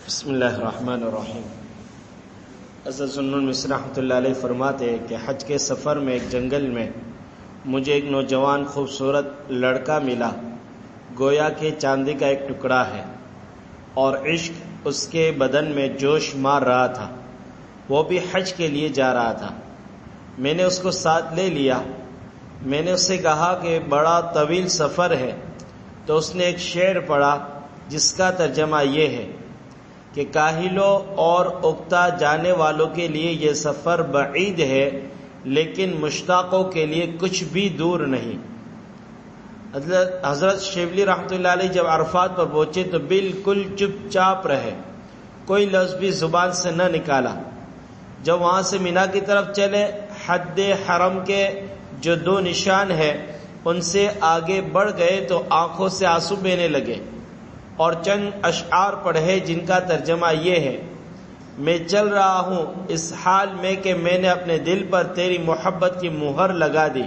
بسم اللہ الرحمن الرحیم۔ حضرت سنن مصری رحمۃ اللہ علیہ فرماتے ہیں کہ حج کے سفر میں ایک جنگل میں مجھے ایک نوجوان خوبصورت لڑکا ملا، گویا کہ چاندی کا ایک ٹکڑا ہے، اور عشق اس کے بدن میں جوش مار رہا تھا۔ وہ بھی حج کے لیے جا رہا تھا۔ میں نے اس کو ساتھ لے لیا۔ میں نے اس سے کہا کہ بڑا طویل سفر ہے، تو اس نے ایک شعر پڑھا جس کا ترجمہ یہ ہے کہ کاہلوں اور اکتا جانے والوں کے لیے یہ سفر بعید ہے، لیکن مشتاقوں کے لیے کچھ بھی دور نہیں۔ حضرت شیبلی رحمۃ اللہ علیہ جب عرفات پر پہنچے تو بالکل چپ چاپ رہے، کوئی لفظ بھی زبان سے نہ نکالا۔ جب وہاں سے مینا کی طرف چلے، حد حرم کے جو دو نشان ہیں ان سے آگے بڑھ گئے تو آنکھوں سے آنسو بہنے لگے، اور چند اشعار پڑھے جن کا ترجمہ یہ ہے: میں چل رہا ہوں اس حال میں کہ میں نے اپنے دل پر تیری محبت کی مہر لگا دی،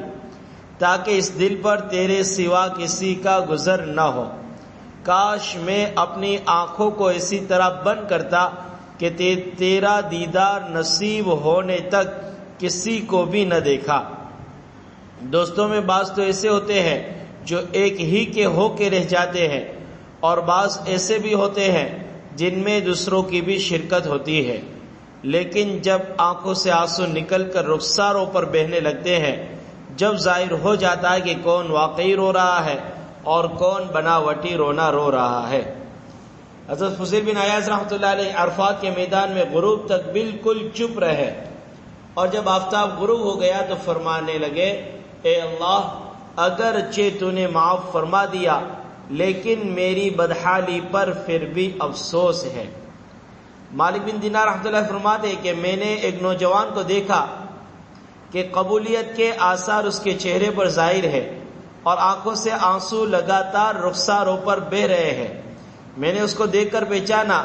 تاکہ اس دل پر تیرے سوا کسی کا گزر نہ ہو۔ کاش میں اپنی آنکھوں کو اسی طرح بند کرتا کہ تیرا دیدار نصیب ہونے تک کسی کو بھی نہ دیکھا۔ دوستوں میں بعض تو ایسے ہوتے ہیں جو ایک ہی کے ہو کے رہ جاتے ہیں، اور بعض ایسے بھی ہوتے ہیں جن میں دوسروں کی بھی شرکت ہوتی ہے، لیکن جب آنکھوں سے آنسو نکل کر رخساروں پر بہنے لگتے ہیں، جب ظاہر ہو جاتا ہے کہ کون واقعی رو رہا ہے اور کون بناوٹی رونا رو رہا ہے۔ حضرت فضیل بن عیاض رحمۃ اللہ علیہ عرفات کے میدان میں غروب تک بالکل چپ رہے، اور جب آفتاب غروب ہو گیا تو فرمانے لگے: اے اللہ، اگرچہ تو نے معاف فرما دیا، لیکن میری بدحالی پر پھر بھی افسوس ہے۔ مالک بن دینار رحمۃ اللہ فرماتے ہیں کہ میں نے ایک نوجوان کو دیکھا کہ قبولیت کے آثار اس کے چہرے پر ظاہر ہے، اور آنکھوں سے آنسو لگاتار رخساروں پر بہ رہے ہیں۔ میں نے اس کو دیکھ کر پہچانا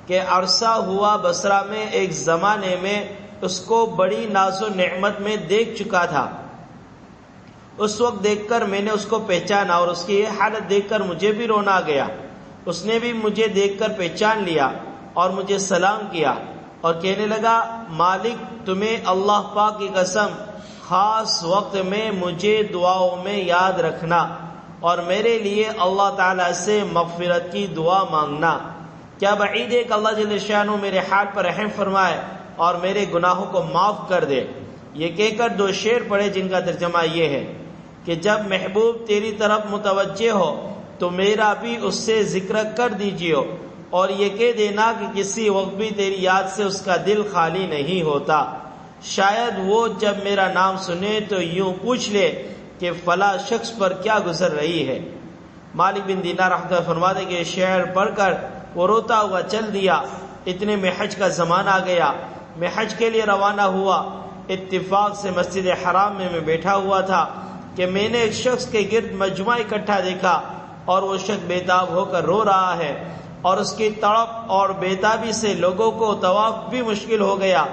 کہ عرصہ ہوا بصرہ میں ایک زمانے میں اس کو بڑی ناز و نعمت میں دیکھ چکا تھا۔ اس وقت دیکھ کر میں نے اس کو پہچانا، اور اس کی یہ حالت دیکھ کر مجھے بھی رونا آ گیا۔ اس نے بھی مجھے دیکھ کر پہچان لیا اور مجھے سلام کیا، اور کہنے لگا: مالک، تمہیں اللہ پاک کی قسم، خاص وقت میں مجھے دعاؤں میں یاد رکھنا اور میرے لیے اللہ تعالیٰ سے مغفرت کی دعا مانگنا۔ کیا بعید ہے کہ اللہ جل شانہ میرے حال پر رحم فرمائے اور میرے گناہوں کو معاف کر دے۔ یہ کہہ کر دو شعر پڑھے جن کا ترجمہ یہ ہے کہ جب محبوب تیری طرف متوجہ ہو تو میرا بھی اس سے ذکر کر دیجیے، اور یہ کہہ دینا کہ کسی وقت بھی تیری یاد سے اس کا دل خالی نہیں ہوتا۔ شاید وہ جب میرا نام سنے تو یوں پوچھ لے کہ فلاں شخص پر کیا گزر رہی ہے۔ مالک بن دینار رحمۃ اللہ فرماتے کہ یہ شعر پڑھ کر وہ روتا ہوا چل دیا۔ اتنے میں حج کا زمانہ آ گیا۔ میں حج کے لیے روانہ ہوا۔ اتفاق سے مسجد حرام میں بیٹھا ہوا تھا کہ میں نے ایک شخص کے گرد مجمع اکٹھا دیکھا، اور وہ شخص بیتاب ہو کر رو رہا ہے، اور اس کی تڑپ اور بیتابی سے لوگوں کو طواف بھی مشکل ہو گیا۔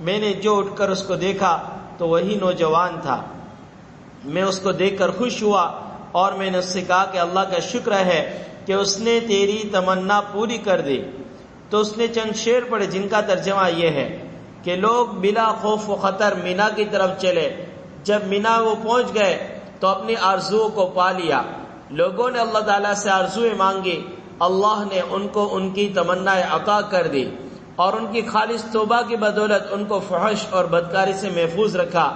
میں نے جو اٹھ کر اس کو دیکھا تو وہی نوجوان تھا۔ میں اس کو دیکھ کر خوش ہوا، اور میں نے اس سے کہا کہ اللہ کا شکر ہے کہ اس نے تیری تمنا پوری کر دی۔ تو اس نے چند شعر پڑھے جن کا ترجمہ یہ ہے کہ لوگ بلا خوف و خطر مینا کی طرف چلے۔ جب مینا وہ پہنچ گئے تو اپنی آرزوؤں کو پا لیا۔ لوگوں نے اللہ تعالیٰ سے آرزویں مانگی، اللہ نے ان کو ان کی تمنا عطا کر دی، اور ان کی خالص توبہ کی بدولت ان کو فحش اور بدکاری سے محفوظ رکھا۔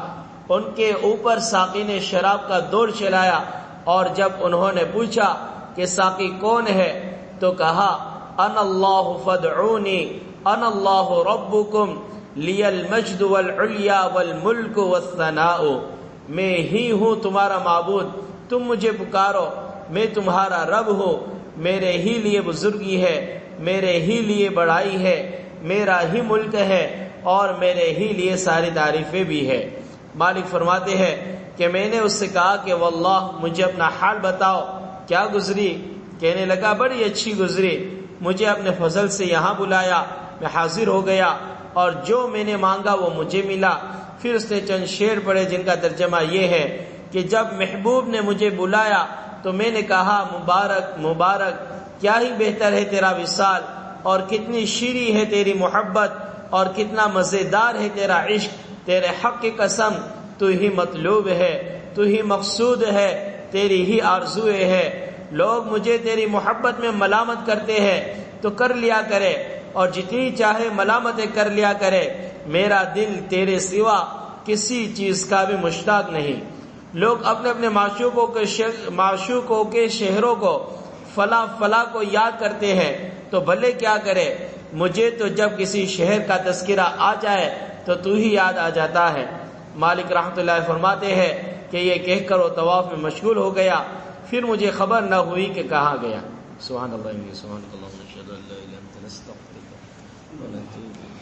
ان کے اوپر ساقی نے شراب کا دور چلایا، اور جب انہوں نے پوچھا کہ ساقی کون ہے تو کہا: انا اللہ فادعونی انا اللہ ربکم لی المجد والعلیا والملک والثناء۔ میں ہی ہوں تمہارا معبود، تم مجھے پکارو، میں تمہارا رب ہوں، میرے ہی لیے بزرگی ہے، میرے ہی لیے بڑائی ہے، میرا ہی ملک ہے، اور میرے ہی لیے ساری تعریفیں بھی ہے۔ مالک فرماتے ہیں کہ میں نے اس سے کہا کہ واللہ مجھے اپنا حال بتاؤ، کیا گزری؟ کہنے لگا: بڑی اچھی گزری، مجھے اپنے فضل سے یہاں بلایا، میں حاضر ہو گیا، اور جو میں نے مانگا وہ مجھے ملا۔ پھر اس نے چند شعر پڑھے جن کا ترجمہ یہ ہے کہ جب محبوب نے مجھے بلایا تو میں نے کہا: مبارک مبارک، کیا ہی بہتر ہے تیرا وصال، اور کتنی شیریں ہے تیری محبت اور کتنا مزیدار ہے تیرا عشق، تیرے حق کی قسم تو ہی مطلوب ہے، تو ہی مقصود ہے، تیری ہی آرزوئے ہے۔ لوگ مجھے تیری محبت میں ملامت کرتے ہیں تو کر لیا کرے، اور جتنی چاہے ملامتیں کر لیا کرے، میرا دل تیرے سوا کسی چیز کا بھی مشتاق نہیں۔ لوگ اپنے اپنے معشوقوں کے شہروں کو فلاں فلاں کو یاد کرتے ہیں تو بھلے کیا کرے، مجھے تو جب کسی شہر کا تذکرہ آ جائے تو ہی یاد آ جاتا ہے۔ مالک رحمۃ اللہ فرماتے ہیں کہ یہ کہہ کر وہ طواف میں مشغول ہو گیا، پھر مجھے خبر نہ ہوئی کہ کہاں گیا۔ سبحان اللہ، سبحان اللہ، اشہد ان لا الہ الا انت، نستغفرک ونتوب الیک۔